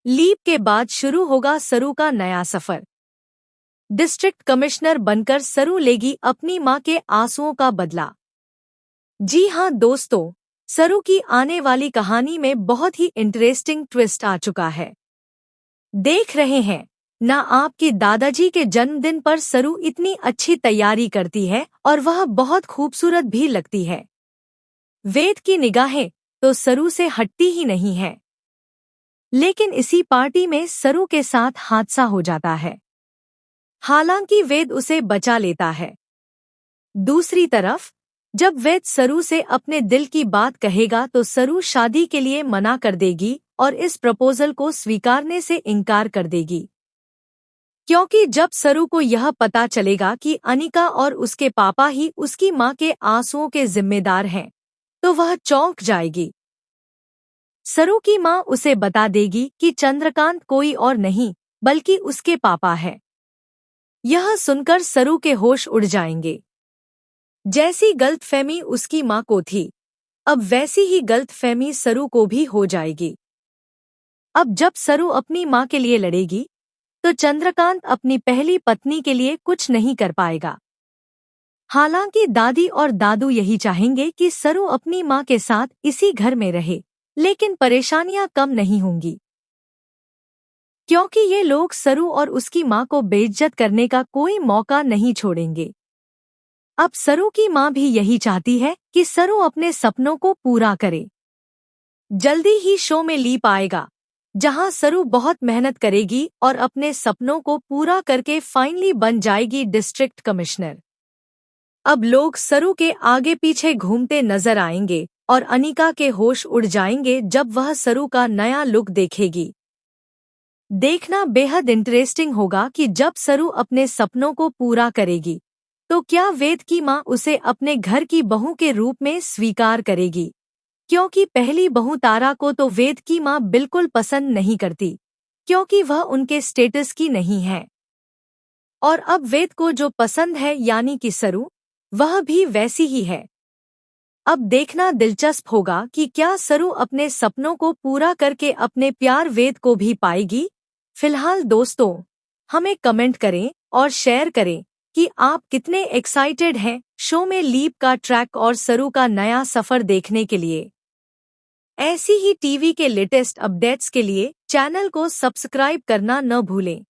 Leap के बाद शुरू होगा सरू का नया सफर। डिस्ट्रिक्ट कमिश्नर बनकर सरू लेगी अपनी मां के आंसुओं का बदला। जी हां दोस्तों, सरू की आने वाली कहानी में बहुत ही इंटरेस्टिंग ट्विस्ट आ चुका है। देख रहे हैं ना, आपके दादाजी के जन्मदिन पर सरू इतनी अच्छी तैयारी करती है और वह बहुत खूबसूरत भी लगती है। वेद की निगाहें तो सरू से हटती ही नहीं है। लेकिन इसी पार्टी में सरू के साथ हादसा हो जाता है। हालांकि वेद उसे बचा लेता है। दूसरी तरफ जब वेद सरू से अपने दिल की बात कहेगा तो सरू शादी के लिए मना कर देगी और इस प्रपोजल को स्वीकारने से इनकार कर देगी। क्योंकि जब सरू को यह पता चलेगा कि अनिका और उसके पापा ही उसकी मां के आंसुओं के जिम्मेदार हैं, तो वह चौंक जाएगी। सरू की मां उसे बता देगी कि चंद्रकांत कोई और नहीं बल्कि उसके पापा है। यह सुनकर सरू के होश उड़ जाएंगे। जैसी गलतफहमी उसकी मां को थी, अब वैसी ही गलतफहमी सरू को भी हो जाएगी। अब जब सरू अपनी मां के लिए लड़ेगी तो चंद्रकांत अपनी पहली पत्नी के लिए कुछ नहीं कर पाएगा। हालांकि दादी और दादू यही चाहेंगे कि सरू अपनी मां के साथ इसी घर में रहे, लेकिन परेशानियां कम नहीं होंगी, क्योंकि ये लोग सरू और उसकी मां को बेइज्जत करने का कोई मौका नहीं छोड़ेंगे। अब सरू की मां भी यही चाहती है कि सरू अपने सपनों को पूरा करे। जल्दी ही शो में लीप आएगा, जहां सरू बहुत मेहनत करेगी और अपने सपनों को पूरा करके फाइनली बन जाएगी डिस्ट्रिक्ट कमिश्नर। अब लोग सरू के आगे पीछे घूमते नजर आएंगे और अनिका के होश उड़ जाएंगे जब वह सरू का नया लुक देखेगी। देखना बेहद इंटरेस्टिंग होगा कि जब सरू अपने सपनों को पूरा करेगी तो क्या वेद की मां उसे अपने घर की बहू के रूप में स्वीकार करेगी, क्योंकि पहली बहू तारा को तो वेद की मां बिल्कुल पसंद नहीं करती, क्योंकि वह उनके स्टेटस की नहीं है। और अब वेद को जो पसंद है यानी कि सरू, वह भी वैसी ही है। अब देखना दिलचस्प होगा कि क्या सरू अपने सपनों को पूरा करके अपने प्यार वेद को भी पाएगी। फिलहाल दोस्तों, हमें कमेंट करें और शेयर करें कि आप कितने एक्साइटेड हैं शो में लीप का ट्रैक और सरू का नया सफर देखने के लिए। ऐसी ही टीवी के लेटेस्ट अपडेट्स के लिए चैनल को सब्सक्राइब करना न भूलें।